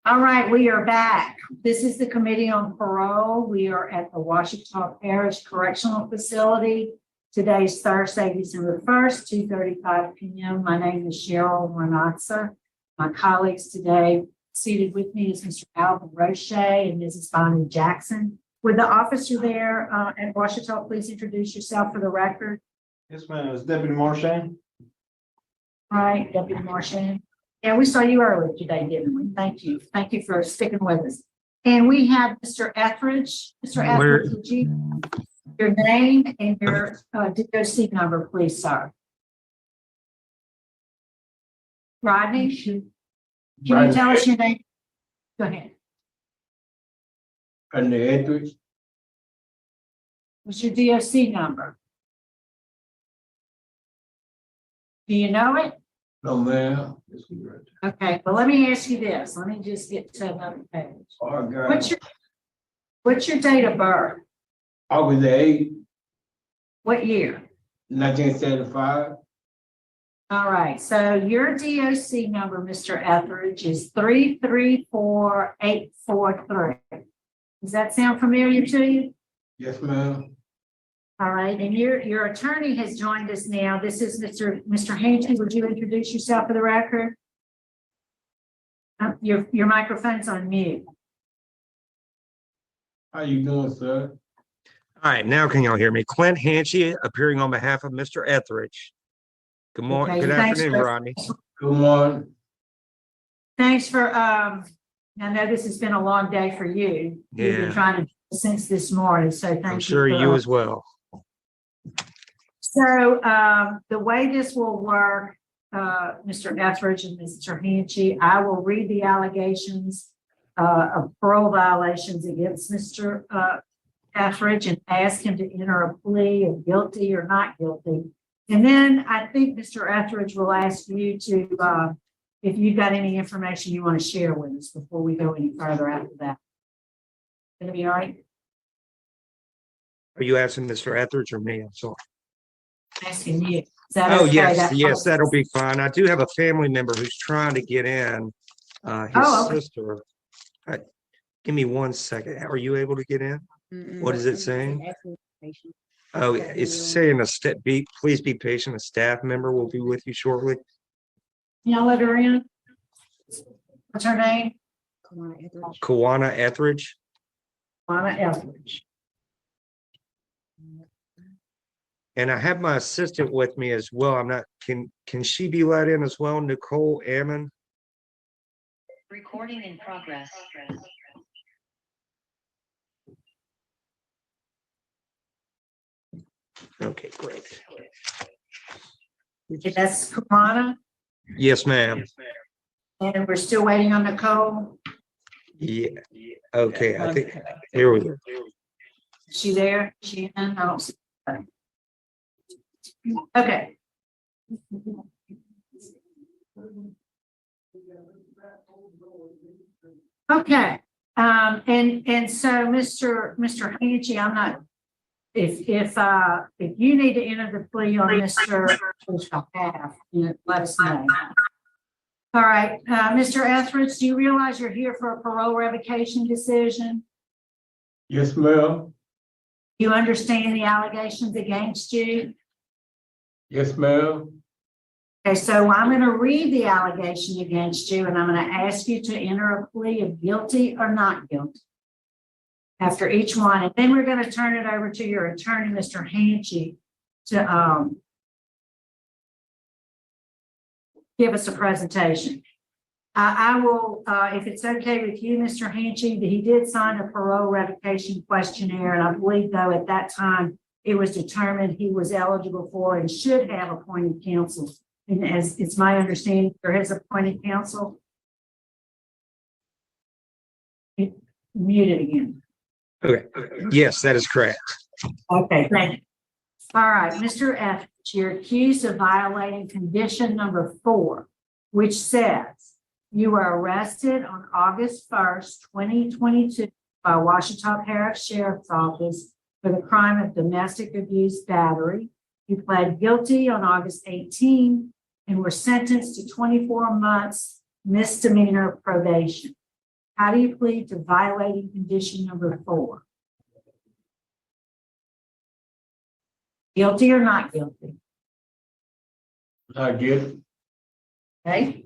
All right, we are back. This is the Committee on Parole. We are at the Washington Parish Correctional Facility. Today is Thursday, December 1st, 2:35 p.m. My name is Cheryl Renatzer. My colleagues today seated with me is Mr. Alvin Roche and Mrs. Bonnie Jackson. Would the officer there at Washington please introduce yourself for the record? Yes, ma'am. It's Deputy Marchand. All right, Deputy Marchand. Yeah, we saw you earlier today, didn't we? Thank you. Thank you for sticking with us. And we have Mr. Etheridge. Mr. Etheridge, would you your name and your DOC number, please, sir? Rodney, can you tell us your name? Go ahead. Rodney Ethridge. What's your DOC number? Do you know it? No, ma'am. Okay, but let me ask you this. Let me just get to another page. Oh, God. What's your date of birth? August the 8th, What year? 1975. All right, so your DOC number, Mr. Etheridge, is 334843. Does that sound familiar to you? Yes, ma'am. All right, and your attorney has joined us now. This is Mr. Hankey. Would you introduce yourself for the record? Your microphone's on mute. How you doing, sir? All right, now can y'all hear me? Clint Hanchy appearing on behalf of Mr. Etheridge. Good morning, Okay, good thanks, afternoon, sir. Rodney. Good morning. Thanks for, I know this has been a long day for you. You've been Yeah. trying to do this since this morning, so thank you. I'm sure you as well. So the way this will work, Mr. Etheridge and Mr. Hanchy, I will read the allegations of parole violations against Mr. Etheridge and ask him to enter a plea of guilty or not guilty. And then I think Mr. Etheridge will ask you to, if you've got any information you want to share with us before we go any further after that. Gonna be all right? Are you asking Mr. Etheridge or me? I'm sorry. Asking you. Is that Oh, okay? yes, That- yes, that'll be fine. I do have a family member who's trying to get in, his Oh, okay. sister. Give me 1 second. Are you able to get in? What is it saying? Oh, it's saying please be patient. A staff member will be with you shortly. Can y'all let her in? What's her name? Kawana Etheridge. Lana Etheridge. And I have my assistant with me as well. I'm not, can she be let in as well? Nicole Ammon? Recording in progress. Okay, great. Okay, that's Kamana, Yes, ma'am. and we're still waiting on Nicole. Yeah, okay, I think, here we go. Is she there? She in? I don't see her. Okay. Okay, and so Mr. Hanchy, I'm not, if you need to enter the plea on Mr. behalf, let us know. All right, Mr. Etheridge, do you realize you're here for a parole revocation decision? Yes, ma'am. You understand the allegations against you? Yes, ma'am. Okay, so I'm going to read the allegation against you, and I'm going to ask you to enter a plea of guilty or not guilty after each one. And then we're going to turn it over to your attorney, Mr. Hanchy, to give us a presentation. I will, if it's okay with you, Mr. Hanchy, that he did sign a parole revocation questionnaire, and I believe, though, at that time, it was determined he was eligible for and should have appointed counsel. And as it's my understanding, there has appointed counsel. Muted again. Okay, yes, that is correct. Okay, thank you. All right, Mr. Etheridge, you're accused of violating condition number 4, which says you were arrested on August 1st, 2022 by Washington Parish Sheriff's Office for the crime of domestic abuse battery. You pled guilty on August 18 and were sentenced to 24 months misdemeanor probation. How do you plead to violating condition number 4? Guilty or not guilty? Not guilty. Okay.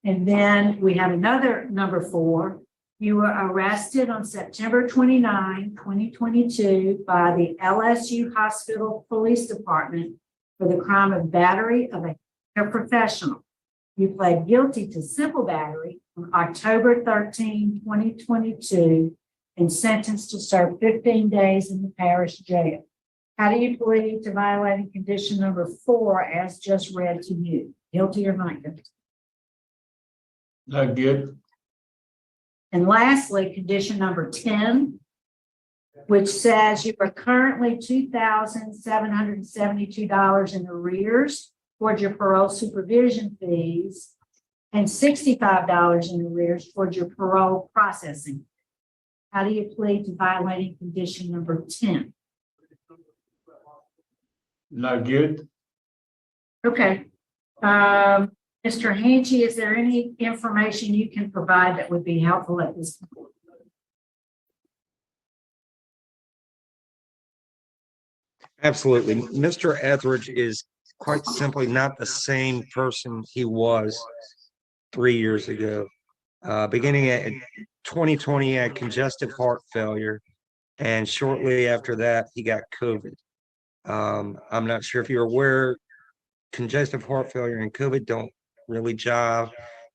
And then we have another number 4. You were arrested on September 29, 2022 by the LSU Hospital Police Department for the crime of battery of a healthcare professional. You pled guilty to simple battery on October 13, 2022 and sentenced to serve 15 days in the parish jail. How do you plead to violating condition number 4 as just read to you? Guilty or not guilty? Not guilty. And lastly, condition number 10, which says you are currently $2,772 in arrears towards your parole supervision fees and $65 in arrears towards your parole processing. How do you plead to violating condition number 10? Not guilty. Okay. Mr. Hanchey, is there any information you can provide that would be helpful at this point? Absolutely. Mr. Etheridge is quite simply not the same person he was 3 years ago. Beginning at 2020, he had congestive heart failure, and shortly after that, he got COVID. I'm not sure if you're aware, congestive heart failure and COVID don't really jive,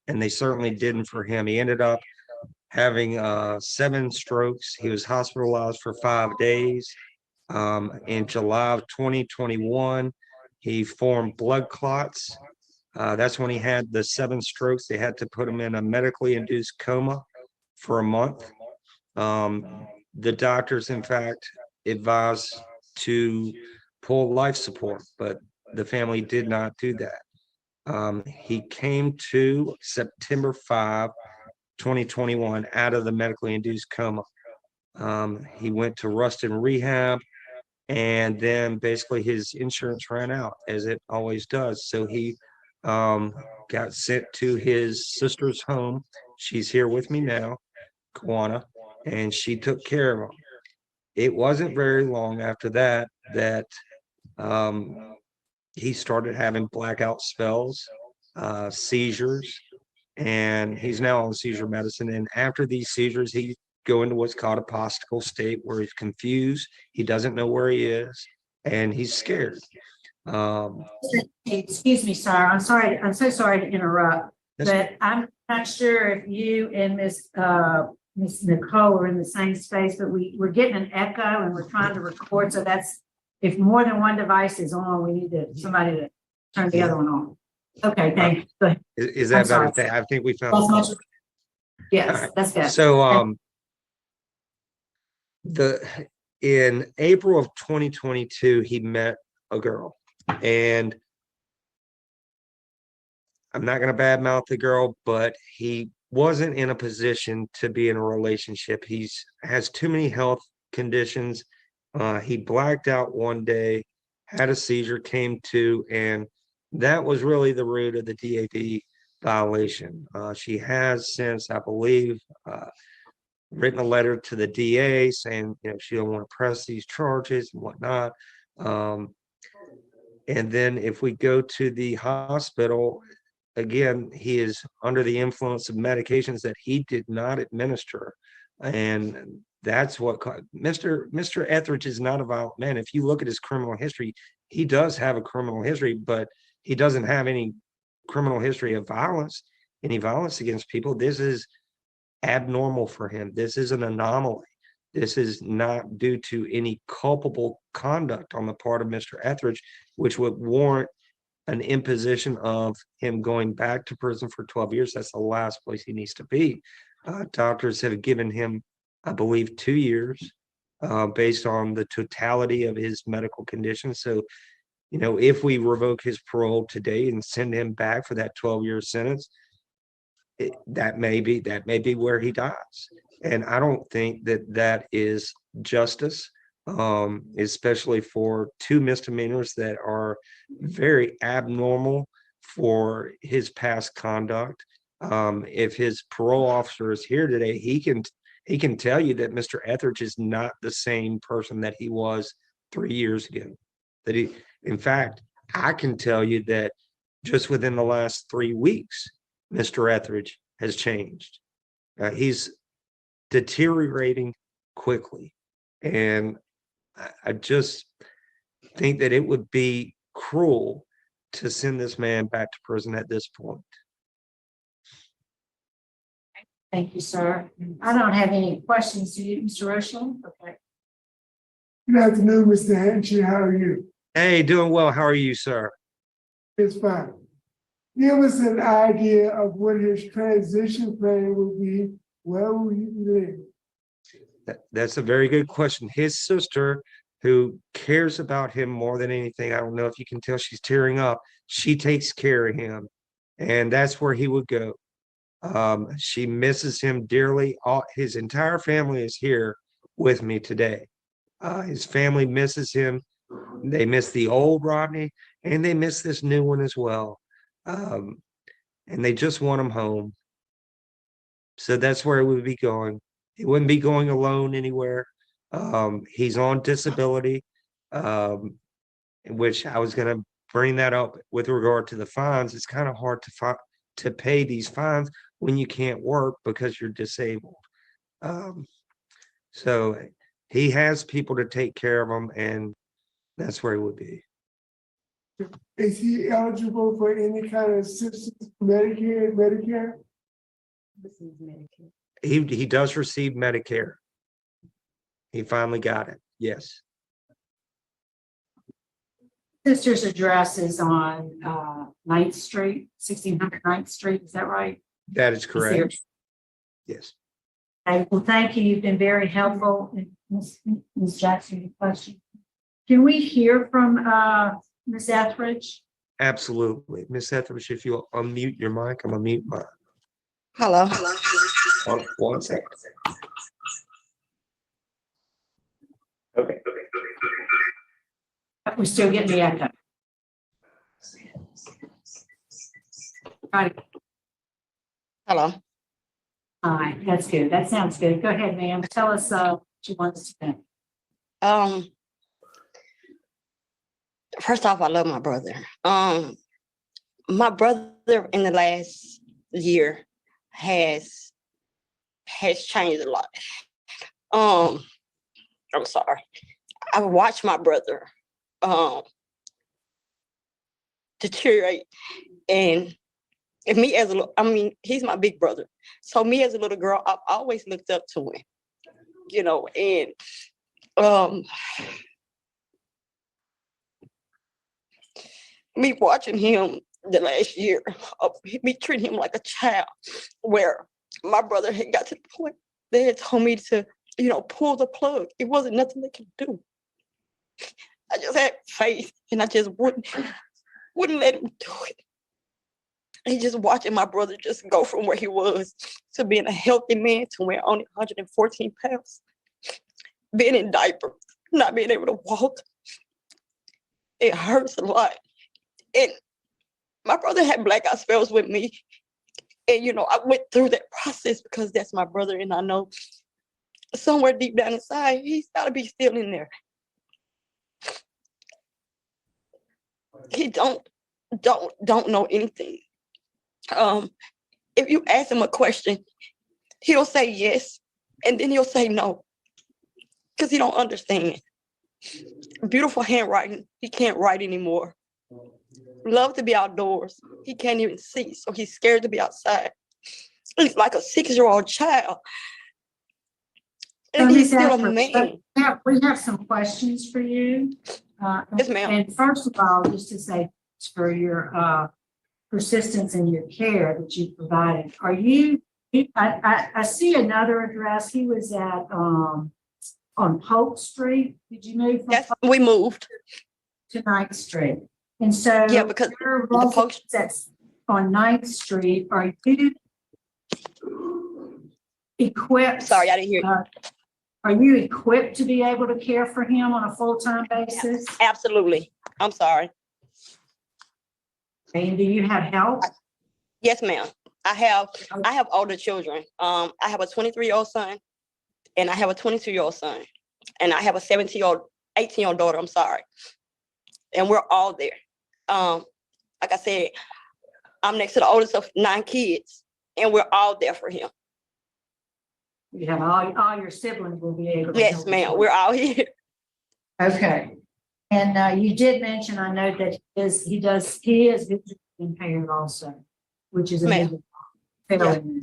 and they certainly didn't for him. He ended up having 7 strokes. He was hospitalized for 5 days. In July of 2021, he formed blood clots. That's when he had the 7 strokes. They had to put him in a medically induced coma for a month. The doctors, in fact, advised to pull life support, but the family did not do that. He came to September 5, 2021 out of the medically induced coma. He went to Ruston Rehab, and then basically his insurance ran out, as it always does. So he got sent to his sister's home. She's here with me now, Kawana, and she took care of him. It wasn't very long after that he started having blackout spells, seizures, and he's now on seizure medicine. And after these seizures, he go into what's called a postical state, where he's confused, he doesn't know where he is, and he's scared. Excuse me, sir. I'm sorry. I'm so sorry to interrupt, but I'm not sure if you and Miss Nicole are in the same space, but we're getting an echo and we're trying to record. So that's, if more than one device is on, we need somebody to turn the other one on. Okay, thank you. Go ahead. Is that better? I think we found it. Yes, right. that's good. So in April of 2022, he met a girl, and I'm not going to badmouth the girl, but he wasn't in a position to be in a relationship. Has too many health conditions. He blacked out one day, had a seizure, came to, and that was really the root of the DAV violation. She has since, I believe, written a letter to the DA saying, she don't want to press these charges and whatnot. And then if we go to the hospital, again, he is under the influence of medications that he did not administer. And that's what Mr. Etheridge is not a violent man. If you look at his criminal history, he does have a criminal history, but he doesn't have any criminal history of violence, any violence against people. This is abnormal for him. This is an anomaly. This is not due to any culpable conduct on the part of Mr. Etheridge, which would warrant an imposition of him going back to prison for 12 years. That's the last place he needs to be. Doctors have given him, I believe, 2 years based on the totality of his medical condition. So, if we revoke his parole today and send him back for that 12-year sentence, that may be where he dies. And I don't think that is justice, especially for 2 misdemeanors that are very abnormal for his past conduct. If his parole officer is here today, he can tell you that Mr. Etheridge is not the same person that he was 3 years ago. In fact, I can tell you that just within the last 3 weeks, Mr. Etheridge has changed. He's deteriorating quickly. And I just think that it would be cruel to send this man back to prison at this point. Thank you, sir. I don't have any questions. Do you, Mr. Rochelle? Okay. Good afternoon, Mr. Hanchy. How are you? Hey, doing well. How are you, sir? It's fine. Give us an idea of what his transition plan will be. Where will he live? That's a very good question. His sister, who cares about him more than anything, I don't know if you can tell she's tearing up, she takes care of him, and that's where he would go. She misses him dearly. His entire family is here with me today. His family misses him. They miss the old Rodney, and they miss this new one as well. And they just want him home. So that's where he would be going. He wouldn't be going alone anywhere. He's on disability, which I was going to bring that up with regard to the fines. It's kind of hard to pay these fines when you can't work because you're disabled. So he has people to take care of him, and that's where he would be. Is he eligible for any kind of assistance, Medicare? He does receive Medicare. He finally got it. Yes. Sister's address is on 9th Street, 1600 9th Street. Is that right? That is correct. Yes. Okay, well, thank you. You've been very helpful. Ms. Jackson, any question? Can we hear from Ms. Etheridge? Absolutely. Ms. Etheridge, if you'll unmute your mic, I'm gonna mute mine. Hello. One second. Okay. We're still getting the echo. Right. Hello. All right, that's good. That sounds good. Go ahead, ma'am. Tell us what you want us to know. First off, I love my brother. My brother in the last year has changed a lot. I'm sorry. I've watched my brother deteriorate, and me as he's my big brother. So me as a little girl, I've always looked up to him, you know, and me watching him the last year, me treating him like a child, where my brother had got to the point they had told me to, you know, pull the plug. It wasn't nothing they could do. I just had faith, and I just wouldn't let him do it. And just watching my brother just go from where he was to being a healthy man to where only 114 pounds, being in diapers, not being able to walk. It hurts a lot. And my brother had blackout spells with me. And, you know, I went through that process because that's my brother. And I know somewhere deep down inside, he's got to be still in there. He don't know anything. If you ask him a question, he'll say yes, and then he'll say no, because he don't understand. Beautiful handwriting, he can't write anymore. Love to be outdoors, he can't even see, so he's scared to be outside. He's like a 6-year-old child, and he's still a man. We have some questions for you. Yes, ma'am. And first of all, just to say for your persistence in your care that you provided, are you? I see another address. He was at on Polk Street. Did you move from Yes, we moved to 9th Street? And so yeah, because your the Polk that's on 9th Street. Are you equipped? Sorry, I didn't hear you. Are you equipped to be able to care for him on a full-time basis? Absolutely. I'm sorry. And do you have help? Yes, ma'am. I have older children. I have a 23-year-old son, and I have a 22-year-old son, and I have a 18-year-old daughter. I'm sorry, and we're all there. Like I said, I'm next to the oldest of 9 kids, and we're all there for him. You have all your siblings will be able to. Yes, help ma'am. you. We're all here. Okay. And you did mention, I know that he is visually impaired also, which is a Ma'am. big failing.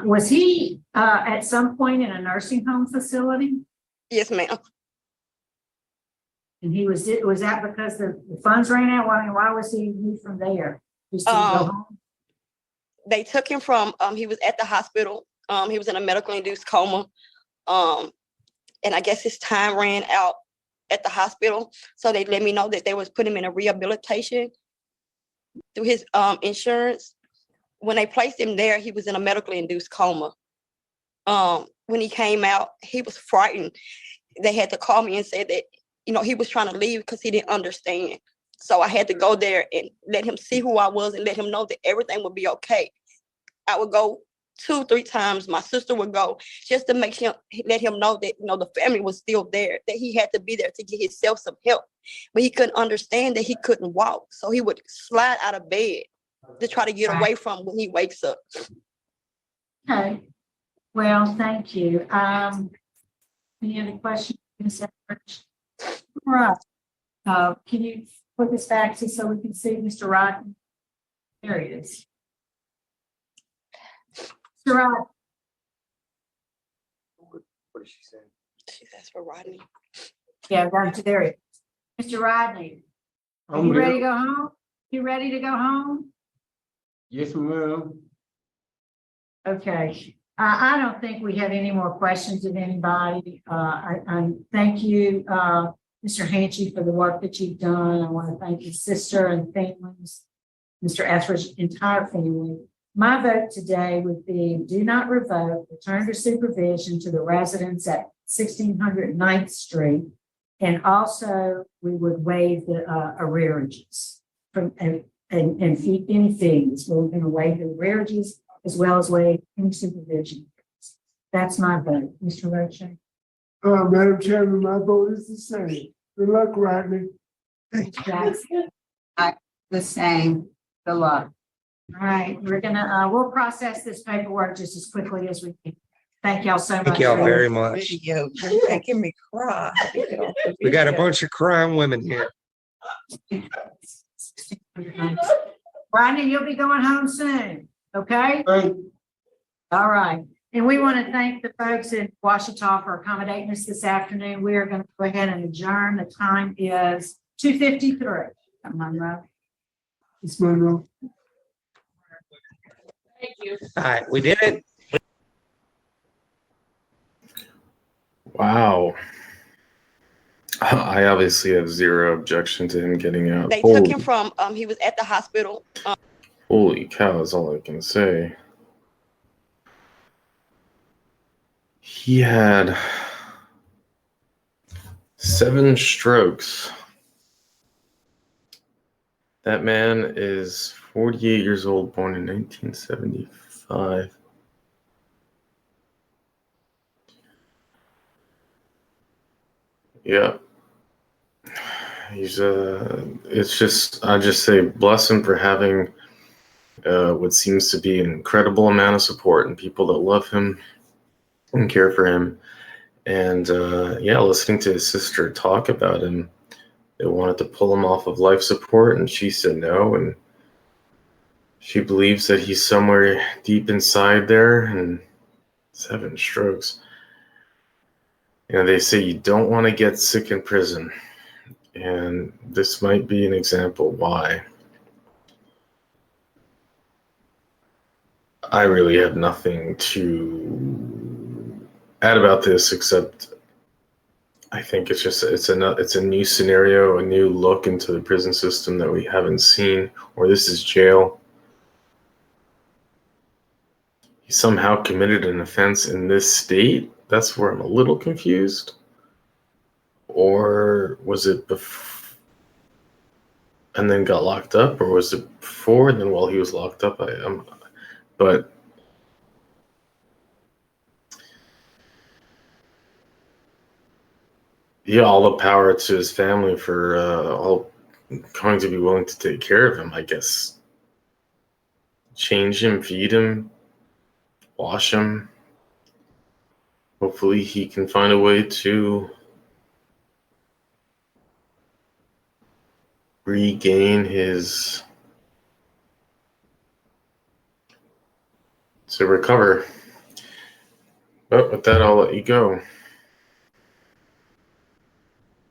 Was he at some point in a nursing home facility? Yes, ma'am. And was that because the funds ran out? Why was he moved from there? Just to go home? They took him from, he was at the hospital. He was in a medically induced coma. And I guess his time ran out at the hospital. So they let me know that they was putting him in a rehabilitation through his insurance. When they placed him there, he was in a medically induced coma. When he came out, he was frightened. They had to call me and say that, he was trying to leave because he didn't understand. So I had to go there and let him see who I was and let him know that everything would be okay. I would go 2-3 times. My sister would go just to let him know that, the family was still there, that he had to be there to get himself some help. But he couldn't understand that he couldn't walk. So he would slide out of bed to try to get away from when he wakes up. Okay. Well, thank you. Any other questions? Ms. Etheridge? All right. Can you put this back so we can see Mr. Rodney? There he is. Mr. Rodney. What did she say? She asked for Rodney. Yeah, there he is. Mr. Rodney, are you ready to go home? You ready to go home? Yes, ma'am. Okay. I don't think we have any more questions of anybody. I thank you, Mr. Hanchy, for the work that you've done. I want to thank your sister and families, Mr. Etheridge's entire family. My vote today would be do not revoke, return to supervision to the residents at 1600 9th Street. And also we would waive the arrearages from and any fees. We're going to waive the arrearages as well as waive any supervision. That's my vote. Mr. Roche. Madam Chairman, my vote is the same. Good luck, Rodney. Jackson. The same. Good luck. All right, we'll process this paperwork just as quickly as we can. Thank y'all so much. Thank y'all very much. Video, you're making me cry. We got a bunch of crying women here. Rodney, you'll be going home soon, okay? All right. And we want to thank the folks in Washita for accommodating us this afternoon. We are going to go ahead and adjourn. The time is 2:53. Monroe. Ms. Monroe. Thank you. All right, we did it. Wow. I obviously have zero objection to him getting out. They took him from, he was at the hospital. Holy cow, is all I can say. He had 7 strokes. That man is 48 years old, born in 1975. Yeah. He's I just say bless him for having what seems to be an incredible amount of support and people that love him and care for him. And listening to his sister talk about him, they wanted to pull him off of life support and she said no, and she believes that he's somewhere deep inside there. And 7 strokes. They say you don't want to get sick in prison. And this might be an example why. I really have nothing to add about this except I think it's a new scenario, a new look into the prison system that we haven't seen, or this is jail. He somehow committed an offense in this state. That's where I'm a little confused. Or was it before and then got locked up, or was it before and then while he was locked up? But yeah, all the power to his family for all going to be willing to take care of him, I guess. Change him, feed him, wash him. Hopefully he can find a way to regain his, to recover. But with that, I'll let you go.